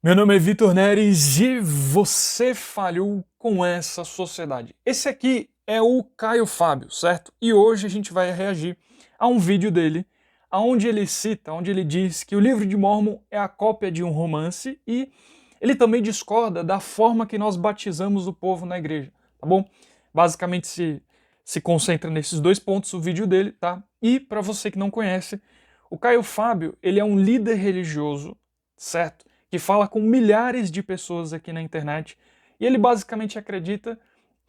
Meu nome é Vitor Neres e você falhou com essa sociedade. Esse aqui é o Caio Fábio, certo? E hoje a gente vai reagir a um vídeo dele, onde ele cita, onde ele diz que o livro de Mórmon é a cópia de um romance e ele também discorda da forma que nós batizamos o povo na igreja, tá bom? Basicamente se concentra nesses dois pontos o vídeo dele, tá? E para você que não conhece, o Caio Fábio, ele é um líder religioso, certo? Que fala com milhares de pessoas aqui na internet, e ele basicamente acredita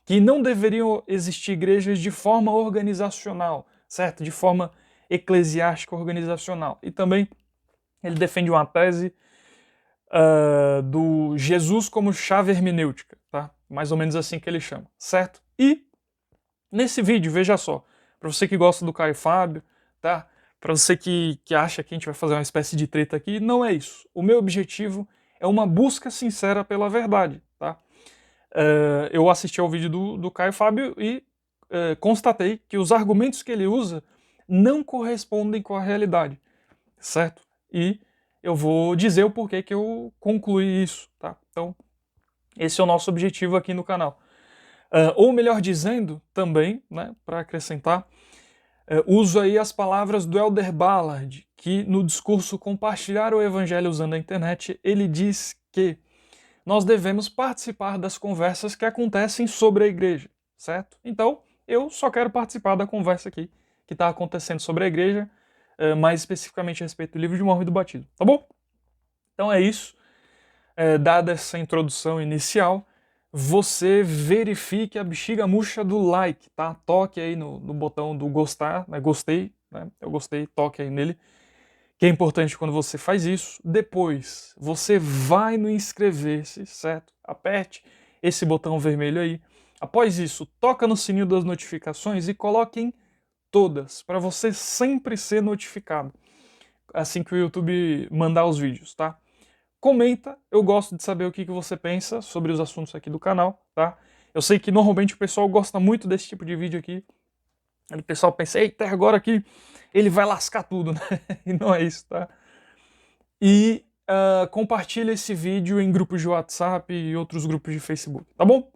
que não deveriam existir igrejas de forma organizacional, certo? De forma eclesiástica organizacional. E também ele defende uma tese do Jesus como chave hermenêutica, tá? Mais ou menos assim que ele chama, certo? E nesse vídeo, veja só, para você que gosta do Caio Fábio, tá? Para você que acha que a gente vai fazer uma espécie de treta aqui, não é isso. O meu objetivo é uma busca sincera pela verdade, tá? Eu assisti ao vídeo do Caio Fábio e constatei que os argumentos que ele usa não correspondem com a realidade, certo? E eu vou dizer o porquê que eu concluí isso, tá? Então, esse é o nosso objetivo aqui no canal. Ou melhor dizendo, também, né, para acrescentar, uso aí as palavras do Elder Ballard, que no discurso Compartilhar o Evangelho usando a internet, ele diz que nós devemos participar das conversas que acontecem sobre a igreja, certo? Então, eu só quero participar da conversa aqui que está acontecendo sobre a igreja, mais especificamente a respeito do livro de Mórmon e do batismo, tá bom? Então é isso. Dada essa introdução inicial, você verifique a bexiga murcha do like, tá? Toque aí no botão do gostar, né? Gostei, né? Eu gostei, toque aí nele, que é importante quando você faz isso. Depois, você vai no inscrever-se, certo? Aperte esse botão vermelho aí. Após isso, toca no sininho das notificações e coloque em todas, para você sempre ser notificado assim que o YouTube mandar os vídeos, tá? Comenta, eu gosto de saber o que você pensa sobre os assuntos aqui do canal, tá? Eu sei que normalmente o pessoal gosta muito desse tipo de vídeo aqui. O pessoal pensa, eita, agora aqui ele vai lascar tudo, né? E não é isso, tá? E compartilha esse vídeo em grupos de WhatsApp e outros grupos de Facebook, tá bom?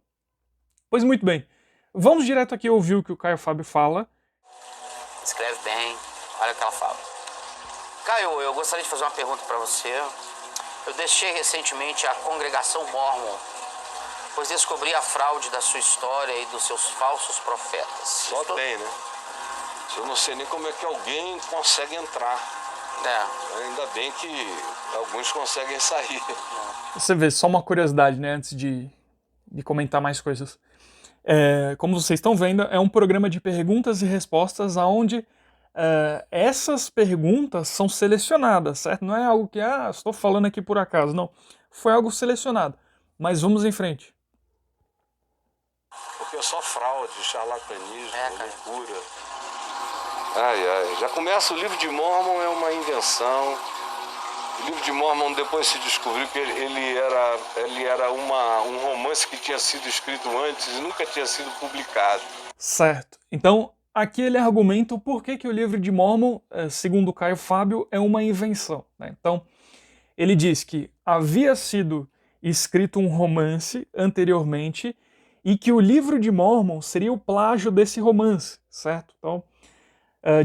Pois muito bem, vamos direto aqui ouvir o que o Caio Fábio fala. Escreve bem, olha o que ela fala. Caio, eu gostaria de fazer uma pergunta para você. Eu deixei recentemente a congregação Mórmon, pois descobri a fraude da sua história e dos seus falsos profetas. Só tem, né? Eu não sei nem como é que alguém consegue entrar. Ainda bem que alguns conseguem sair. Você vê, só uma curiosidade, né, antes de comentar mais coisas. Como vocês estão vendo, é um programa de perguntas e respostas onde essas perguntas são selecionadas, certo? Não é algo que, estou falando aqui por acaso, não. Foi algo selecionado. Mas vamos em frente. Porque é só fraude, charlatanismo, loucura. Ai, já começa o livro de Mórmon, é uma invenção. O livro de Mórmon depois se descobriu que ele era um romance que tinha sido escrito antes e nunca tinha sido publicado. Certo. Então, aqui ele argumenta o porquê que o livro de Mórmon, segundo Caio Fábio, é uma invenção, né? Então, ele diz que havia sido escrito um romance anteriormente e que o livro de Mórmon seria o plágio desse romance, certo? Então,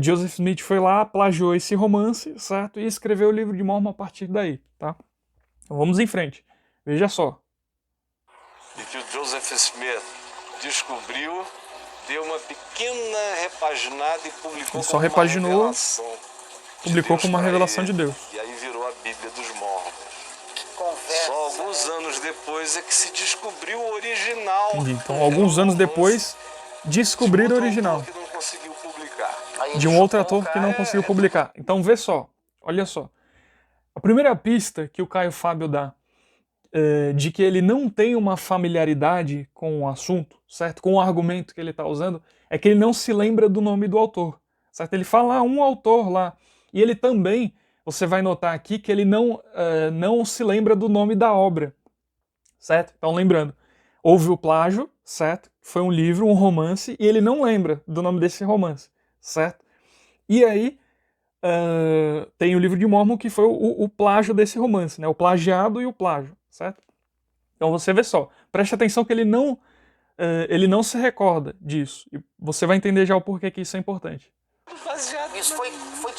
Joseph Smith foi lá, plagiou esse romance, certo? E escreveu o livro de Mórmon a partir daí, tá? Então vamos em frente. Veja só. E que o Joseph Smith descobriu, deu uma pequena repaginada e publicou Ele só repaginou, publicou como uma revelação de Deus. E aí virou a Bíblia dos Mórmons. Só alguns anos depois é que se descobriu o original. Entendi. Então, alguns anos depois, descobriram o original. Que não conseguiu publicar. De um outro autor que não conseguiu publicar. Então, vê só. Olha só. A primeira pista que o Caio Fábio dá de que ele não tem uma familiaridade com o assunto, certo? Com o argumento que ele está usando, é que ele não se lembra do nome do autor, certo? Ele fala um autor lá. E ele também, você vai notar aqui que ele não se lembra do nome da obra, certo? Então, lembrando, houve o plágio, certo? Foi um livro, um romance, e ele não lembra do nome desse romance, certo? E aí, tem o Livro de Mórmon, que foi o plágio desse romance, né? O plagiado e o plágio, certo? Então você vê só, preste atenção que ele não se recorda disso. E você vai entender já o porquê que isso é importante. Isso foi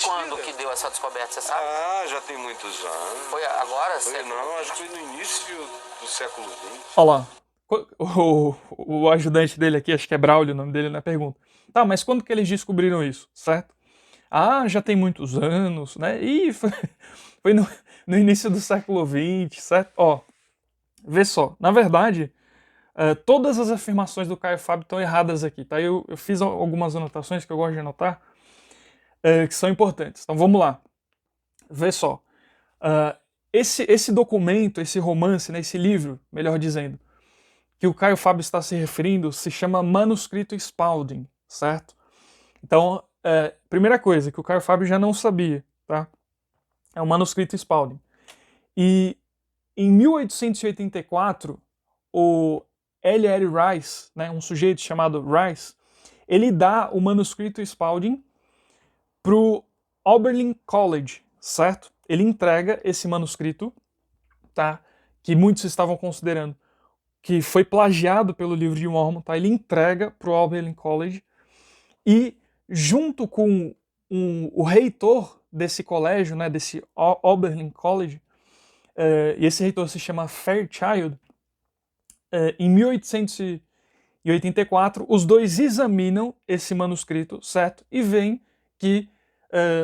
quando que deu essa descoberta, você sabe? Ah, já tem muitos anos. Foi agora? Não, acho que foi no início do século XX. Olha lá, o ajudante dele aqui, acho que é Braulio o nome dele na pergunta. Tá, mas quando que eles descobriram isso, certo? Ah, já tem muitos anos, né? E foi no início do século XX, certo? Ó, vê só, na verdade, todas as afirmações do Caio Fábio estão erradas aqui, tá? Eu fiz algumas anotações que eu gosto de anotar, que são importantes. Então vamos lá. Vê só. Esse documento, esse romance, né, esse livro, melhor dizendo, que o Caio Fábio está se referindo, se chama Manuscrito Spalding, certo? Então, primeira coisa que o Caio Fábio já não sabia, tá? É o Manuscrito Spalding. E em 1884, o L.R. Rice, né, um sujeito chamado Rice, ele dá o Manuscrito Spalding pro Oberlin College, certo? Ele entrega esse manuscrito, tá? Que muitos estavam considerando que foi plagiado pelo Livro de Mórmon, tá? Ele entrega pro Oberlin College e junto com o reitor desse colégio, né, desse Oberlin College, e esse reitor se chama Fairchild, em 1884, os dois examinam esse manuscrito, certo? E veem que,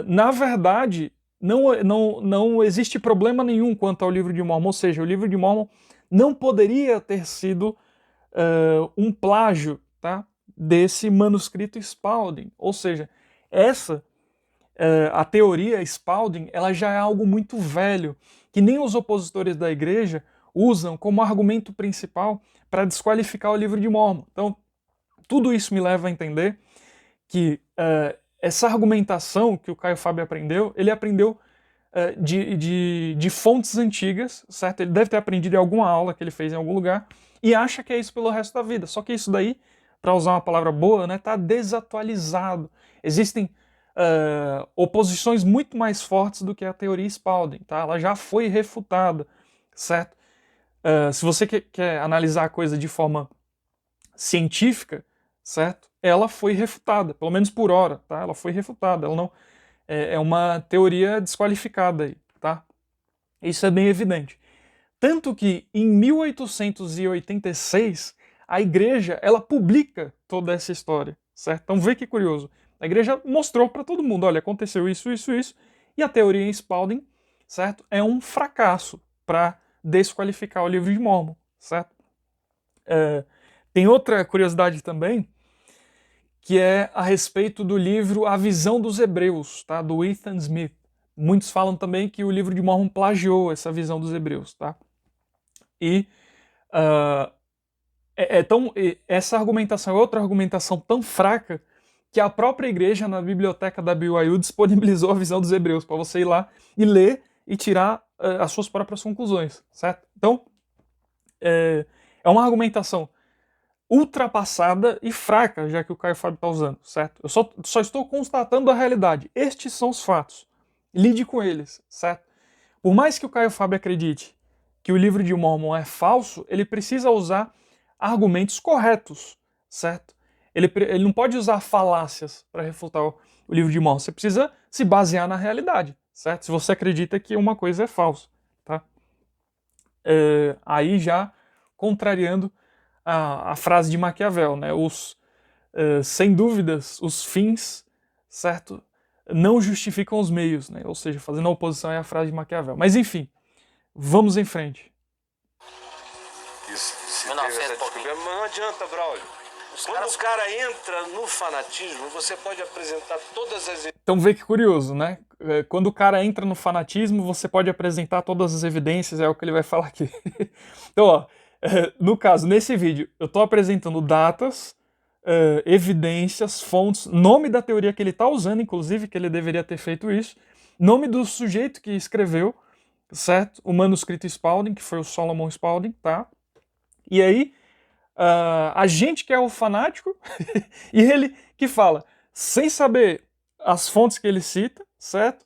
na verdade, não existe problema nenhum quanto ao Livro de Mórmon, ou seja, o Livro de Mórmon não poderia ter sido um plágio, tá, desse manuscrito Spalding. Ou seja, a teoria Spalding, ela já é algo muito velho, que nem os opositores da igreja usam como argumento principal para desqualificar o Livro de Mórmon. Então, tudo isso me leva a entender que essa argumentação que o Caio Fábio aprendeu, ele aprendeu de fontes antigas, certo? Ele deve ter aprendido em alguma aula que ele fez em algum lugar e acha que é isso pelo resto da vida. Só que isso daí, para usar uma palavra boa, né, tá desatualizado. Existem oposições muito mais fortes do que a teoria Spalding, tá? Ela já foi refutada, certo? Se você quer analisar a coisa de forma científica, certo? Ela foi refutada, pelo menos por hora, tá? Ela foi refutada, ela não é uma teoria desqualificada aí, tá? Isso é bem evidente. Tanto que em 1886 a igreja ela publica toda essa história, certo? Então vê que curioso. A igreja mostrou para todo mundo, olha, aconteceu isso, isso, isso, e a teoria em Spalding, certo? É um fracasso para desqualificar o Livro de Mórmon, certo? Tem outra curiosidade também, que é a respeito do livro A Visão dos Hebreus, tá? Do Ethan Smith. Muitos falam também que o Livro de Mórmon plagiou essa visão dos hebreus, tá? E essa argumentação é outra argumentação tão fraca que a própria igreja na biblioteca da BYU disponibilizou a visão dos hebreus para você ir lá e ler e tirar as suas próprias conclusões, certo? Então, é uma argumentação ultrapassada e fraca, já que o Caio Fábio está usando, certo? Eu só estou constatando a realidade. Estes são os fatos. Lide com eles, certo? Por mais que o Caio Fábio acredite que o Livro de Mórmon é falso, ele precisa usar argumentos corretos, certo? Ele não pode usar falácias para refutar o Livro de Mórmon. Você precisa se basear na realidade, certo? Se você acredita que uma coisa é falsa, tá? Aí já contrariando a frase de Maquiavel, né? Sem dúvidas, os fins, certo, não justificam os meios, né? Ou seja, fazendo a oposição à frase de Maquiavel. Mas enfim, vamos em frente. Isso, mas não adianta, Braulio. Quando o cara entra no fanatismo, você pode apresentar todas as... Então vê que curioso, né? Quando o cara entra no fanatismo, você pode apresentar todas as evidências, é o que ele vai falar aqui. Então, ó, no caso, nesse vídeo, eu estou apresentando datas, evidências, fontes, nome da teoria que ele está usando, inclusive, que ele deveria ter feito isso, nome do sujeito que escreveu, certo? O manuscrito Spalding, que foi o Solomon Spalding, tá? E aí, a gente que é o fanático, e ele que fala, sem saber as fontes que ele cita, certo?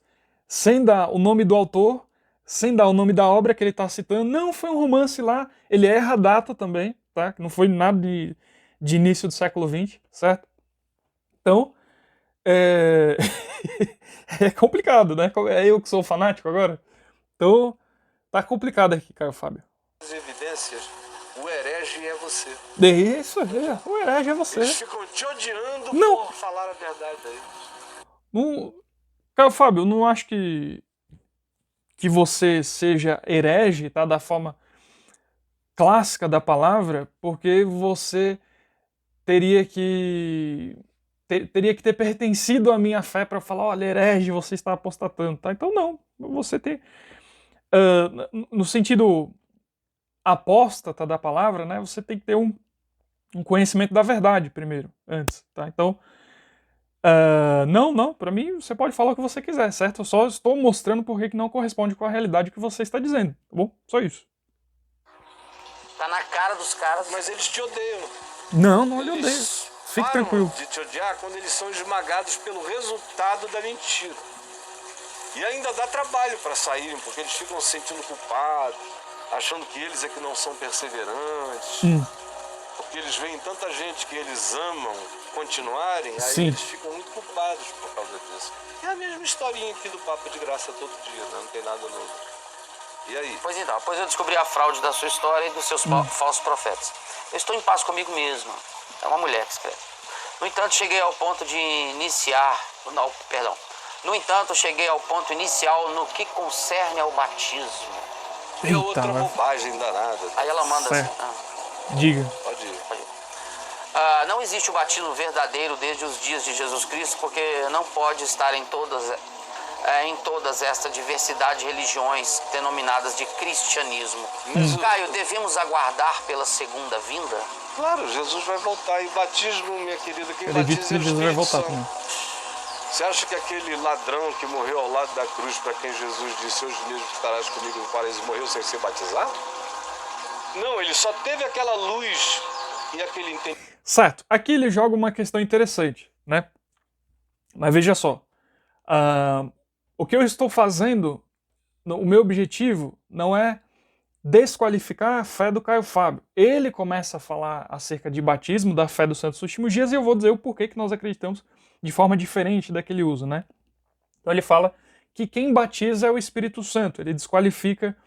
Sem dar o nome do autor, sem dar o nome da obra que ele está citando. Não, foi um romance lá. Ele erra a data também, tá? Não foi nada de início do século XX, certo? Então, é complicado, né? É eu que sou fanático agora. Então, tá complicado aqui, Caio Fábio. As evidências, o herege é você. Isso, o herege é você. Eles ficam te odiando por falar a verdade aí. Caio Fábio, eu não acho que você seja herege, tá? Da forma clássica da palavra, porque você teria que ter pertencido à minha fé para falar, olha, herege, você está apostatando, tá? Então não, você tem... no sentido apóstata da palavra, né? Você tem que ter um conhecimento da verdade primeiro, antes, tá? Então, não, para mim você pode falar o que você quiser, certo? Eu só estou mostrando por que não corresponde com a realidade que você está dizendo, tá bom? Só isso. Tá na cara dos caras. Mas eles te odeiam. Não lhe odeio. Fique tranquilo. De te odiar quando eles são esmagados pelo resultado da mentira. E ainda dá trabalho para saírem, porque eles ficam se sentindo culpados, achando que eles é que não são perseverantes. Porque eles veem tanta gente que eles amam continuarem, aí eles ficam muito culpados por causa disso. É a mesma historinha aqui do Papo de Graça todo dia, né? Não tem nada novo. E aí? Pois então, depois eu descobri a fraude da sua história e dos seus falsos profetas. Eu estou em paz comigo mesmo. É uma mulher que escreve. No entanto, cheguei ao ponto de iniciar... Não, perdão. No entanto, cheguei ao ponto inicial no que concerne ao batismo. É outra bobagem danada. Aí ela manda assim... Diga. Pode ir. Não existe o batismo verdadeiro desde os dias de Jesus Cristo, porque não pode estar em todas esta diversidade de religiões denominadas de cristianismo. Caio, devemos aguardar pela segunda vinda? Claro, Jesus vai voltar. E batismo, minha querida, quem acredito batiza que Jesus vai voltar também. Você acha que aquele ladrão que morreu ao lado da cruz, para quem Jesus disse, hoje mesmo estarás comigo no paraíso, morreu sem ser batizado? Não, ele só teve aquela luz e aquele entendimento. Certo, aqui ele joga uma questão interessante, né? Mas veja só, o que eu estou fazendo, o meu objetivo não é desqualificar a fé do Caio Fábio. Ele começa a falar acerca de batismo, da fé dos santos últimos dias, e eu vou dizer o porquê que nós acreditamos de forma diferente da que ele usa, né? Então ele fala que quem batiza é o Espírito Santo, ele desqualifica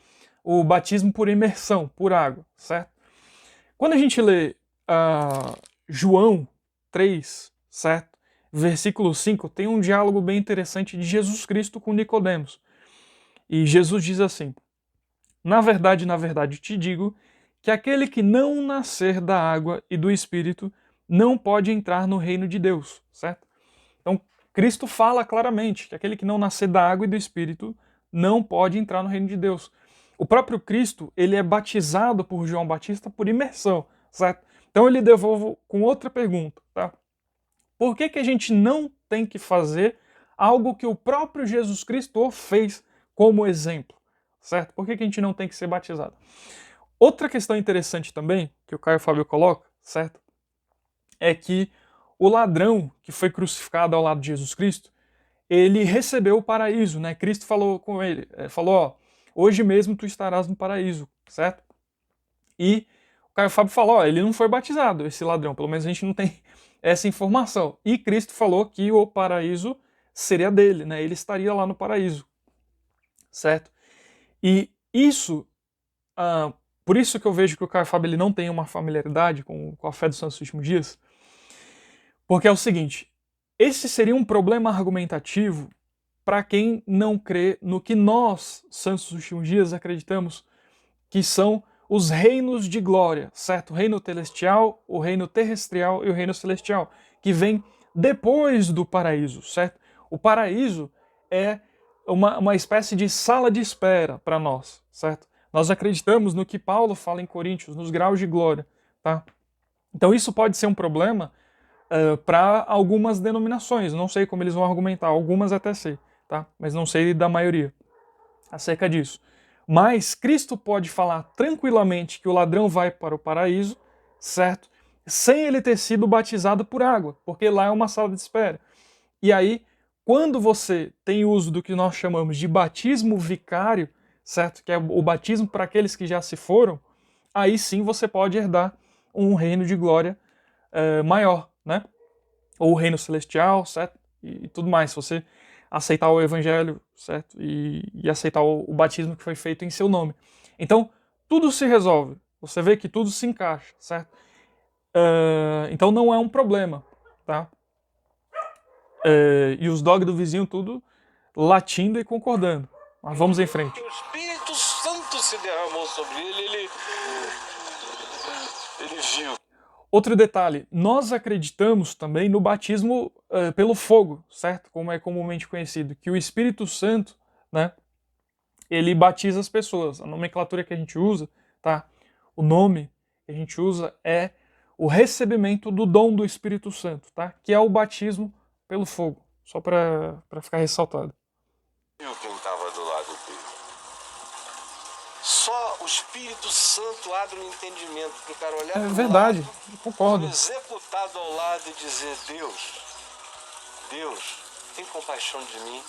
o batismo por imersão, por água, certo? Quando a gente lê João 3, certo? Versículo 5, tem um diálogo bem interessante de Jesus Cristo com Nicodemos. E Jesus diz assim: na verdade, te digo que aquele que não nascer da água e do Espírito não pode entrar no reino de Deus, certo? Então, Cristo fala claramente que aquele que não nascer da água e do Espírito não pode entrar no reino de Deus. O próprio Cristo, ele é batizado por João Batista por imersão, certo? Então ele devolve com outra pergunta, tá? Por que a gente não tem que fazer algo que o próprio Jesus Cristo fez como exemplo, certo? Por que a gente não tem que ser batizado? Outra questão interessante também, que o Caio Fábio coloca, certo? É que o ladrão que foi crucificado ao lado de Jesus Cristo, ele recebeu o paraíso, né? Cristo falou com ele, falou, hoje mesmo tu estarás no paraíso, certo? E o Caio Fábio falou, ele não foi batizado, esse ladrão, pelo menos a gente não tem essa informação. E Cristo falou que o paraíso seria dele, né? Ele estaria lá no paraíso, certo? E isso, por isso que eu vejo que o Caio Fábio ele não tem uma familiaridade com a fé dos santos últimos dias, porque é o seguinte, esse seria um problema argumentativo para quem não crê no que nós, santos dos últimos dias, acreditamos que são os reinos de glória, certo? O reino celestial, o reino terrestrial e o reino celestial, que vem depois do paraíso, certo? O paraíso é uma espécie de sala de espera para nós, certo? Nós acreditamos no que Paulo fala em Coríntios, nos graus de glória, tá? Então isso pode ser um problema para algumas denominações, não sei como eles vão argumentar, algumas até sei, tá? Mas não sei da maioria acerca disso. Mas Cristo pode falar tranquilamente que o ladrão vai para o paraíso, certo? Sem ele ter sido batizado por água, porque lá é uma sala de espera. E aí, quando você tem uso do que nós chamamos de batismo vicário, certo? Que é o batismo para aqueles que já se foram, aí sim você pode herdar um reino de glória maior, né? Ou o reino celestial, certo? E tudo mais. Se você aceitar o evangelho, certo? E aceitar o batismo que foi feito em seu nome. Então, tudo se resolve. Você vê que tudo se encaixa, certo? Então não é um problema, tá? E os dogs do vizinho tudo latindo e concordando. Mas vamos em frente. O Espírito Santo se derramou sobre ele viu. Outro detalhe, nós acreditamos também no batismo pelo fogo, certo? Como é comumente conhecido, que o Espírito Santo, né, ele batiza as pessoas. A nomenclatura que a gente usa, tá? O nome que a gente usa é o recebimento do dom do Espírito Santo, tá? Que é o batismo pelo fogo, só para ficar ressaltado. Viu quem estava do lado dele? Só o Espírito Santo abre o entendimento para o cara olhar É verdade, lado, concordo. executado ao lado e dizer: Deus, tem compaixão de mim.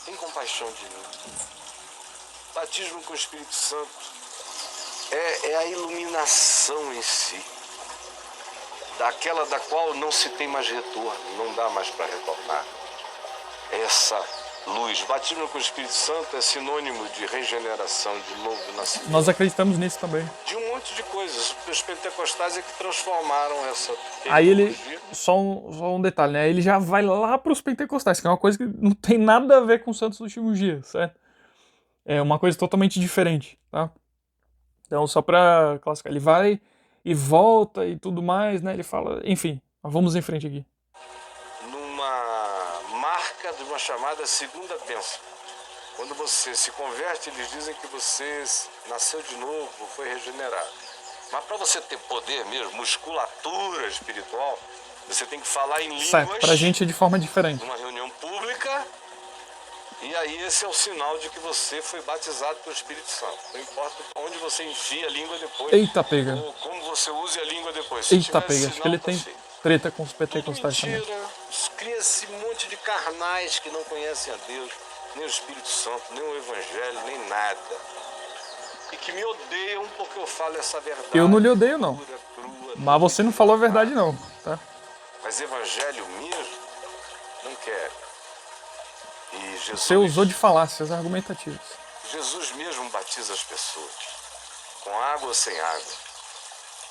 Tem compaixão de mim. Batismo com o Espírito Santo é a iluminação em si, daquela da qual não se tem mais retorno, não dá mais para retornar. Essa luz. Batismo com o Espírito Santo é sinônimo de regeneração, de novo nascimento. Nós acreditamos nisso também. De um monte de coisas. Os pentecostais é que transformaram essa Aí ele, tecnologia. só um detalhe, né? Ele já vai lá para os pentecostais, que é uma coisa que não tem nada a ver com os santos do último dia, certo? É uma coisa totalmente diferente, tá? Então, só para classificar, ele vai e volta e tudo mais, né? Ele fala, enfim, vamos em frente aqui. Numa marca de uma chamada segunda bênção. Quando você se converte, eles dizem que você nasceu de novo, foi regenerado. Mas para você ter poder mesmo, musculatura espiritual, você tem que falar em línguas. Certo, pra gente é de forma diferente. Numa reunião pública. E aí esse é o sinal de que você foi batizado pelo Espírito Santo. Não importa onde você enfia a língua depois. Eita, pega. Ou como você use a língua depois. Eita, pega. Acho que ele tem treta com os pentecostais também. Cria-se um monte de carnais que não conhecem a Deus, nem o Espírito Santo, nem o Evangelho, nem nada. E que me odeiam porque eu falo essa verdade. Eu não lhe odeio, não. Crua, mas você não falou a verdade, não, tá? Mas Evangelho mesmo, não quer. E Jesus, Você usou de falácias argumentativas. Jesus mesmo batiza as pessoas, com água ou sem água,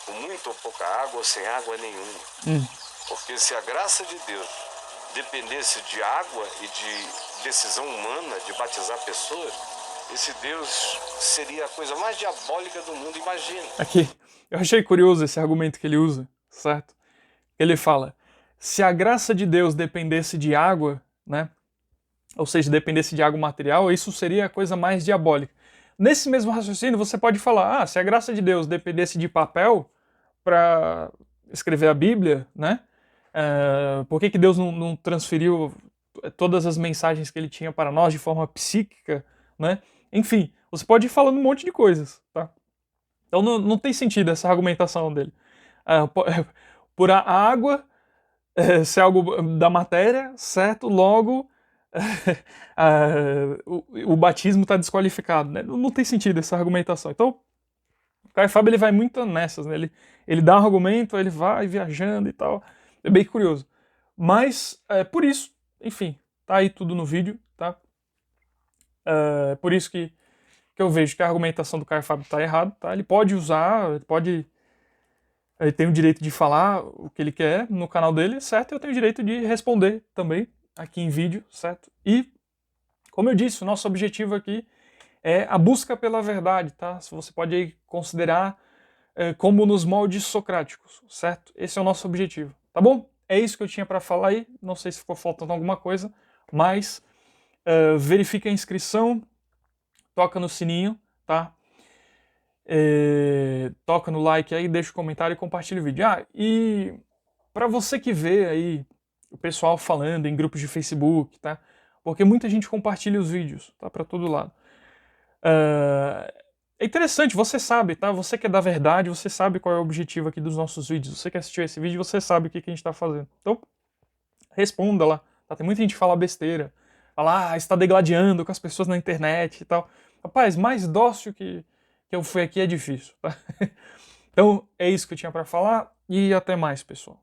com muita ou pouca água ou sem água nenhuma. Porque se a graça de Deus dependesse de água e de decisão humana de batizar pessoas, esse Deus seria a coisa mais diabólica do mundo, imagina. Aqui, eu achei curioso esse argumento que ele usa, certo? Ele fala, se a graça de Deus dependesse de água, né? Ou seja, dependesse de algo material, isso seria a coisa mais diabólica. Nesse mesmo raciocínio, você pode falar, se a graça de Deus dependesse de papel para escrever a Bíblia, né? Por que Deus não transferiu todas as mensagens que ele tinha para nós de forma psíquica, né? Enfim, você pode ir falando um monte de coisas, tá? Então não tem sentido essa argumentação dele. Por a água ser algo da matéria, certo? Logo... o batismo está desqualificado, né? Não tem sentido essa argumentação. Então, o Caio Fábio ele vai muito nessas, né? Ele dá um argumento, ele vai viajando e tal. É bem curioso. Mas, por isso, enfim, tá aí tudo no vídeo, tá? Por isso que eu vejo que a argumentação do Caio Fábio está errada, tá? Ele pode usar, ele tem o direito de falar o que ele quer no canal dele, certo? Eu tenho o direito de responder também aqui em vídeo, certo? E, como eu disse, o nosso objetivo aqui é a busca pela verdade, tá? Você pode aí considerar como nos moldes socráticos, certo? Esse é o nosso objetivo, tá bom? É isso que eu tinha para falar aí, não sei se ficou faltando alguma coisa, mas verifique a inscrição, toca no sininho, tá? Toca no like aí, deixa o comentário e compartilha o vídeo. E para você que vê aí o pessoal falando em grupos de Facebook, tá? Porque muita gente compartilha os vídeos, tá? Para todo lado. É interessante, você sabe, tá? Você que é da verdade, você sabe qual é o objetivo aqui dos nossos vídeos. Você que assistiu esse vídeo, você sabe o que a gente tá fazendo. Então, responda lá. Tá? Tem muita gente que fala besteira. Fala, está degladiando com as pessoas na internet e tal. Rapaz, mais dócil que eu fui aqui é difícil, tá? Então, é isso que eu tinha pra falar e até mais, pessoal.